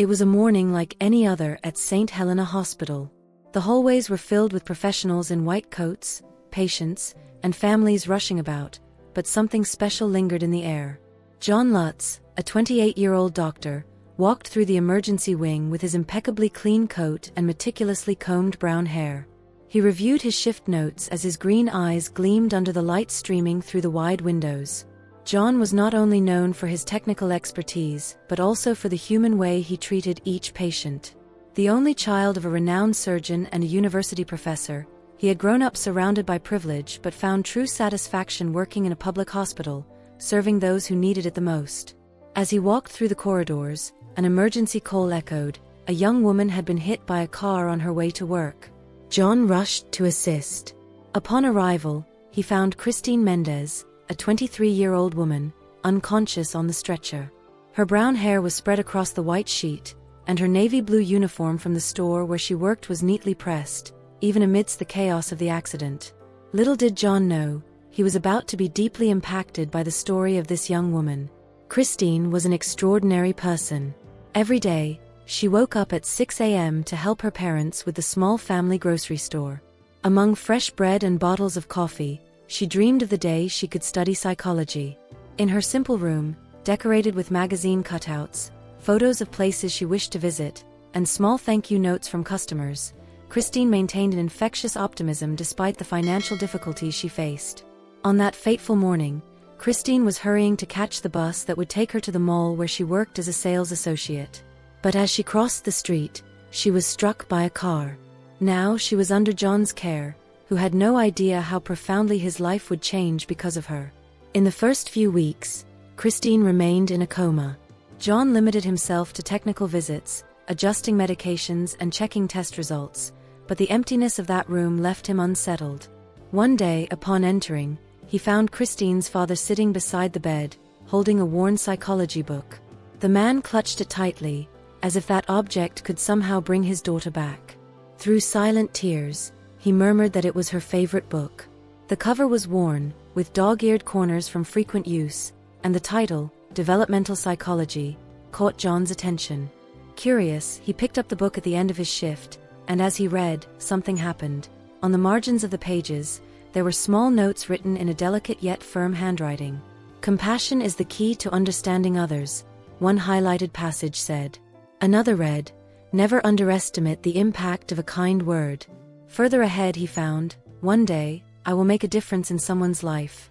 It was a morning like any other at St. Helena Hospital. The hallways were filled with professionals in white coats, patients, and families rushing about, but something special lingered in the air. John Lutz, a 28-year-old doctor, walked through the emergency wing with his impeccably clean coat and meticulously combed brown hair. He reviewed his shift notes as his green eyes gleamed under the light streaming through the wide windows. John was not only known for his technical expertise, but also for the human way he treated each patient. The only child of a renowned surgeon and a university professor, he had grown up surrounded by privilege but found true satisfaction working in a public hospital, serving those who needed it the most. As he walked through the corridors, an emergency call echoed. A young woman had been hit by a car on her way to work. John rushed to assist. Upon arrival, he found Cristine Mendez, a 23-year-old woman, unconscious on the stretcher. Her brown hair was spread across the white sheet, and her navy blue uniform from the store where she worked was neatly pressed, even amidst the chaos of the accident. Little did John know, he was about to be deeply impacted by the story of this young woman. Cristine was an extraordinary person. Every day, she woke up at 6 a.m. to help her parents with the small family grocery store. Among fresh bread and bottles of coffee, she dreamed of the day she could study psychology. In her simple room, decorated with magazine cutouts, photos of places she wished to visit, and small thank-you notes from customers, Cristine maintained an infectious optimism despite the financial difficulties she faced. On that fateful morning, Cristine was hurrying to catch the bus that would take her to the mall where she worked as a sales associate. But as she crossed the street, she was struck by a car. Now she was under John's care, who had no idea how profoundly his life would change because of her. In the first few weeks, Cristine remained in a coma. John limited himself to technical visits, adjusting medications and checking test results, but the emptiness of that room left him unsettled. One day, upon entering, he found Cristine's father sitting beside the bed, holding a worn psychology book. The man clutched it tightly, as if that object could somehow bring his daughter back. Through silent tears, he murmured that it was her favorite book. The cover was worn, with dog-eared corners from frequent use, and the title, Developmental Psychology, caught John's attention. Curious, he picked up the book at the end of his shift, and as he read, something happened. On the margins of the pages, there were small notes written in a delicate yet firm handwriting. "Compassion is the key to understanding others," one highlighted passage said. Another read, "Never underestimate the impact of a kind word." Further ahead he found, "One day, I will make a difference in someone's life."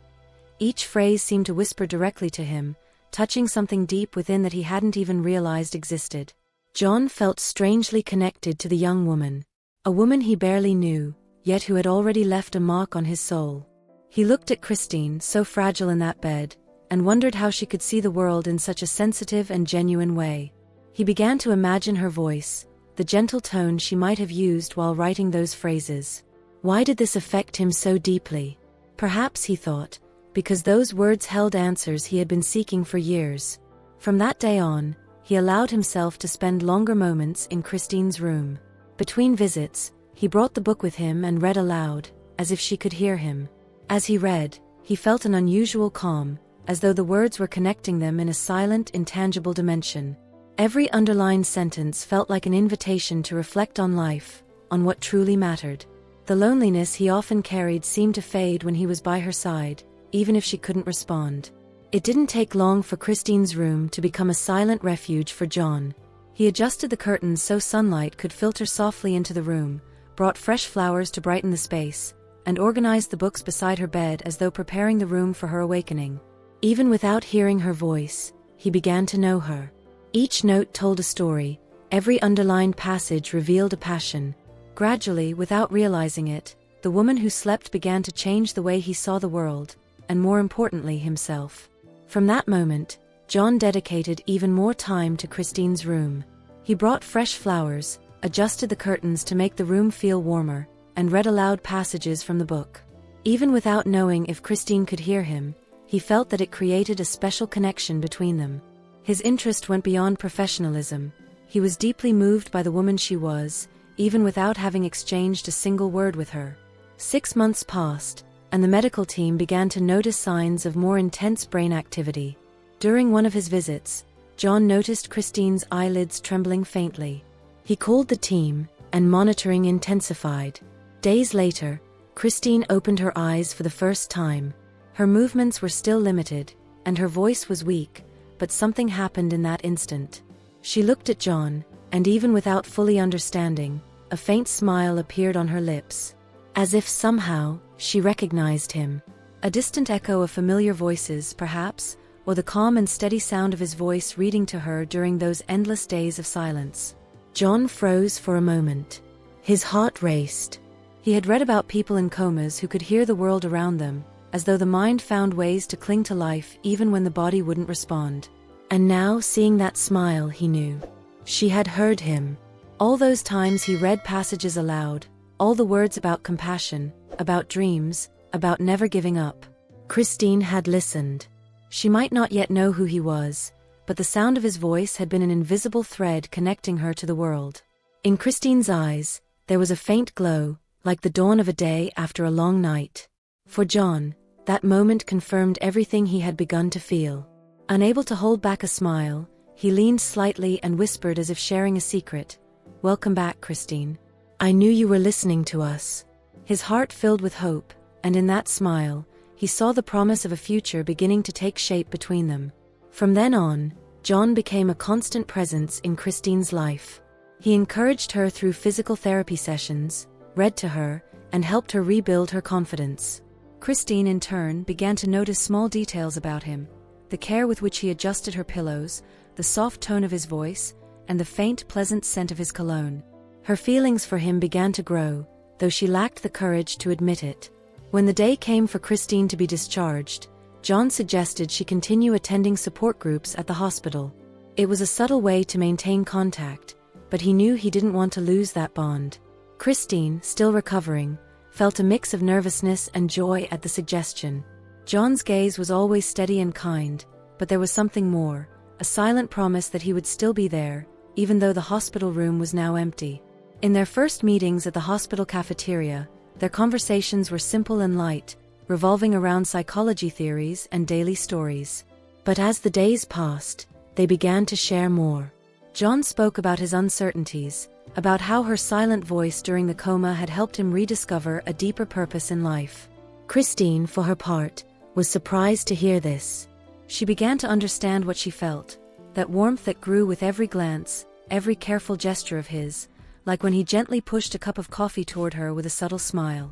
Each phrase seemed to whisper directly to him, touching something deep within that he hadn't even realized existed. John felt strangely connected to the young woman. A woman he barely knew, yet who had already left a mark on his soul. He looked at Cristine, so fragile in that bed, and wondered how she could see the world in such a sensitive and genuine way. He began to imagine her voice, the gentle tone she might have used while writing those phrases. Why did this affect him so deeply? Perhaps, he thought, because those words held answers he had been seeking for years. From that day on, he allowed himself to spend longer moments in Cristine's room. Between visits, he brought the book with him and read aloud, as if she could hear him. As he read, he felt an unusual calm, as though the words were connecting them in a silent, intangible dimension. Every underlined sentence felt like an invitation to reflect on life, on what truly mattered. The loneliness he often carried seemed to fade when he was by her side, even if she couldn't respond. It didn't take long for Cristine's room to become a silent refuge for John. He adjusted the curtains so sunlight could filter softly into the room, brought fresh flowers to brighten the space, and organized the books beside her bed as though preparing the room for her awakening. Even without hearing her voice, he began to know her. Each note told a story, every underlined passage revealed a passion. Gradually, without realizing it, the woman who slept began to change the way he saw the world, and more importantly himself. From that moment, John dedicated even more time to Cristine's room. He brought fresh flowers, adjusted the curtains to make the room feel warmer, and read aloud passages from the book. Even without knowing if Cristine could hear him, he felt that it created a special connection between them. His interest went beyond professionalism. He was deeply moved by the woman she was, even without having exchanged a single word with her. 6 months passed, and the medical team began to notice signs of more intense brain activity. During one of his visits, John noticed Cristine's eyelids trembling faintly. He called the team, and monitoring intensified. Days later, Cristine opened her eyes for the first time. Her movements were still limited, and her voice was weak, but something happened in that instant. She looked at John, and even without fully understanding, a faint smile appeared on her lips. As if somehow, she recognized him. A distant echo of familiar voices, perhaps, or the calm and steady sound of his voice reading to her during those endless days of silence. John froze for a moment. His heart raced. He had read about people in comas who could hear the world around them, as though the mind found ways to cling to life even when the body wouldn't respond. And now, seeing that smile, he knew. She had heard him. All those times he read passages aloud, all the words about compassion, about dreams, about never giving up. Cristine had listened. She might not yet know who he was, but the sound of his voice had been an invisible thread connecting her to the world. In Cristine's eyes, there was a faint glow, like the dawn of a day after a long night. For John, that moment confirmed everything he had begun to feel. Unable to hold back a smile, he leaned slightly and whispered as if sharing a secret, "Welcome back, Cristine. I knew you were listening to us." His heart filled with hope, and in that smile, he saw the promise of a future beginning to take shape between them. From then on, John became a constant presence in Cristine's life. He encouraged her through physical therapy sessions, read to her, and helped her rebuild her confidence. Cristine, in turn, began to notice small details about him: the care with which he adjusted her pillows, the soft tone of his voice, and the faint, pleasant scent of his cologne. Her feelings for him began to grow, though she lacked the courage to admit it. When the day came for Cristine to be discharged, John suggested she continue attending support groups at the hospital. It was a subtle way to maintain contact, but he knew he didn't want to lose that bond. Cristine, still recovering, felt a mix of nervousness and joy at the suggestion. John's gaze was always steady and kind, but there was something more, a silent promise that he would still be there, even though the hospital room was now empty. In their first meetings at the hospital cafeteria, their conversations were simple and light, revolving around psychology theories and daily stories. But as the days passed, they began to share more. John spoke about his uncertainties, about how her silent voice during the coma had helped him rediscover a deeper purpose in life. Cristine, for her part, was surprised to hear this. She began to understand what she felt, that warmth that grew with every glance, every careful gesture of his, like when he gently pushed a cup of coffee toward her with a subtle smile.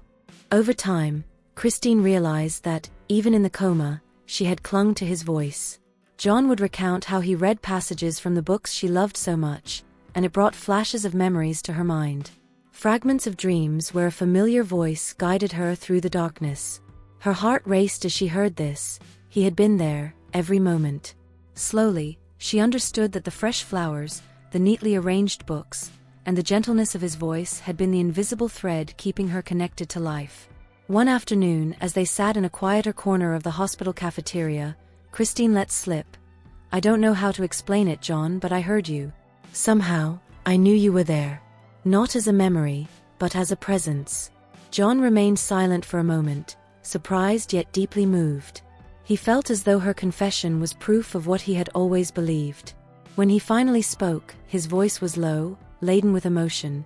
Over time, Cristine realized that, even in the coma, she had clung to his voice. John would recount how he read passages from the books she loved so much, and it brought flashes of memories to her mind. Fragments of dreams where a familiar voice guided her through the darkness. Her heart raced as she heard this. He had been there, every moment. Slowly, she understood that the fresh flowers, the neatly arranged books, and the gentleness of his voice had been the invisible thread keeping her connected to life. One afternoon, as they sat in a quieter corner of the hospital cafeteria, Cristine let slip, "I don't know how to explain it, John, but I heard you. Somehow, I knew you were there. Not as a memory, but as a presence." John remained silent for a moment, surprised yet deeply moved. He felt as though her confession was proof of what he had always believed. When he finally spoke, his voice was low, laden with emotion.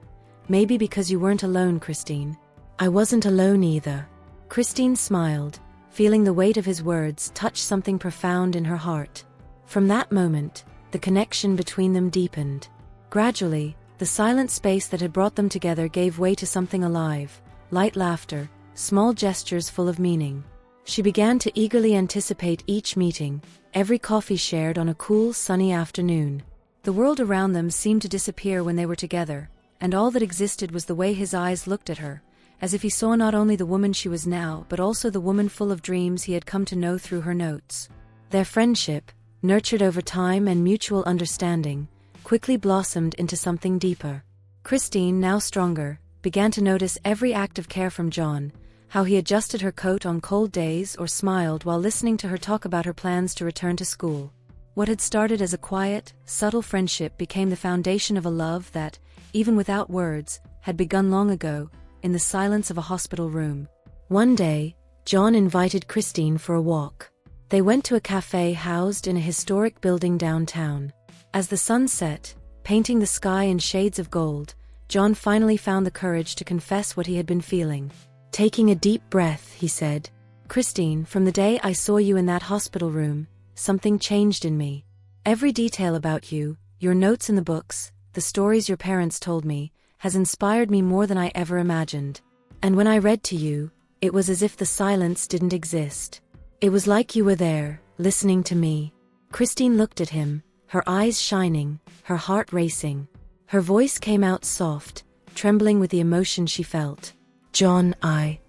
"Maybe because you weren't alone, Cristine." "I wasn't alone either." Cristine smiled, feeling the weight of his words touch something profound in her heart. From that moment, the connection between them deepened. Gradually, the silent space that had brought them together gave way to something alive, light laughter, small gestures full of meaning. She began to eagerly anticipate each meeting, every coffee shared on a cool, sunny afternoon. The world around them seemed to disappear when they were together, and all that existed was the way his eyes looked at her, as if he saw not only the woman she was now but also the woman full of dreams he had come to know through her notes. Their friendship, nurtured over time and mutual understanding, quickly blossomed into something deeper. Cristine, now stronger, began to notice every act of care from John, how he adjusted her coat on cold days or smiled while listening to her talk about her plans to return to school. What had started as a quiet, subtle friendship became the foundation of a love that, even without words, had begun long ago, in the silence of a hospital room. One day, John invited Cristine for a walk. They went to a cafe housed in a historic building downtown. As the sun set, painting the sky in shades of gold, John finally found the courage to confess what he had been feeling. Taking a deep breath, he said, "Cristine, from the day I saw you in that hospital room, something changed in me. Every detail about you, your notes in the books, the stories your parents told me, has inspired me more than I ever imagined. And when I read to you, it was as if the silence didn't exist. It was like you were there, listening to me." Cristine looked at him, her eyes shining, her heart racing. Her voice came out soft, trembling with the emotion she felt. "John, I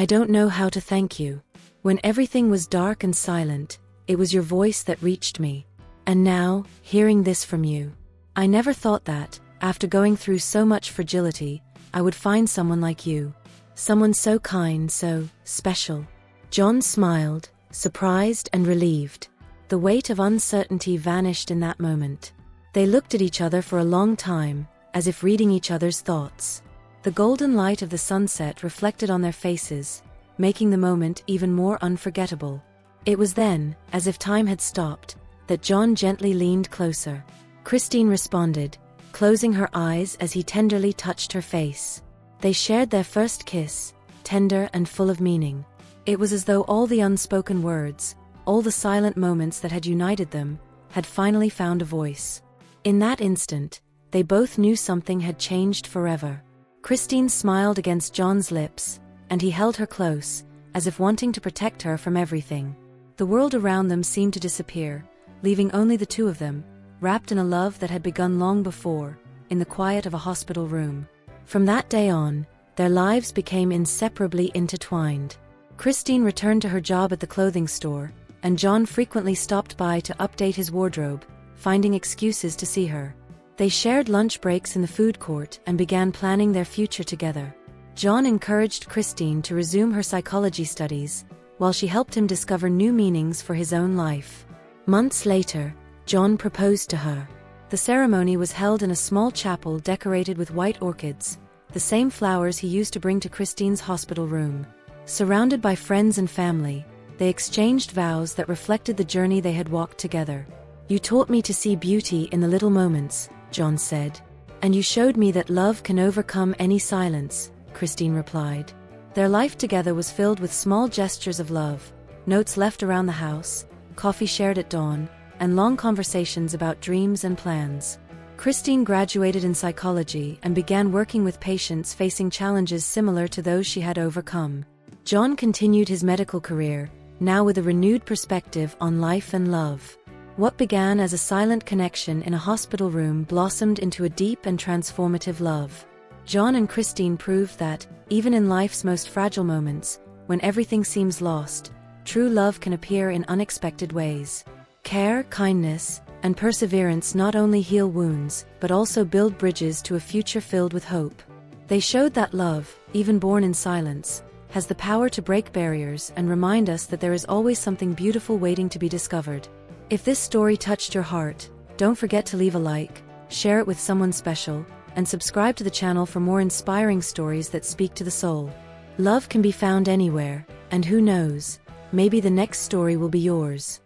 don't know how to thank you. When everything was dark and silent, it was your voice that reached me. And now, hearing this from you, I never thought that, after going through so much fragility, I would find someone like you. Someone so kind, so special." John smiled, surprised and relieved. The weight of uncertainty vanished in that moment. They looked at each other for a long time, as if reading each other's thoughts. The golden light of the sunset reflected on their faces, making the moment even more unforgettable. It was then, as if time had stopped, that John gently leaned closer. Cristine responded, closing her eyes as he tenderly touched her face. They shared their first kiss, tender and full of meaning. It was as though all the unspoken words, all the silent moments that had united them, had finally found a voice. In that instant, they both knew something had changed forever. Cristine smiled against John's lips, and he held her close, as if wanting to protect her from everything. The world around them seemed to disappear, leaving only the two of them, wrapped in a love that had begun long before, in the quiet of a hospital room. From that day on, their lives became inseparably intertwined. Cristine returned to her job at the clothing store, and John frequently stopped by to update his wardrobe, finding excuses to see her. They shared lunch breaks in the food court and began planning their future together. John encouraged Cristine to resume her psychology studies, while she helped him discover new meanings for his own life. Months later, John proposed to her. The ceremony was held in a small chapel decorated with white orchids, the same flowers he used to bring to Cristine's hospital room. Surrounded by friends and family, they exchanged vows that reflected the journey they had walked together. "You taught me to see beauty in the little moments," John said. "And you showed me that love can overcome any silence," Cristine replied. Their life together was filled with small gestures of love, notes left around the house, coffee shared at dawn, and long conversations about dreams and plans. Cristine graduated in psychology and began working with patients facing challenges similar to those she had overcome. John continued his medical career, now with a renewed perspective on life and love. What began as a silent connection in a hospital room blossomed into a deep and transformative love. John and Cristine proved that, even in life's most fragile moments, when everything seems lost, true love can appear in unexpected ways. Care, kindness, and perseverance not only heal wounds, but also build bridges to a future filled with hope. They showed that love, even born in silence, has the power to break barriers and remind us that there is always something beautiful waiting to be discovered. If this story touched your heart, don't forget to leave a like, share it with someone special, and subscribe to the channel for more inspiring stories that speak to the soul. Love can be found anywhere, and who knows, maybe the next story will be yours.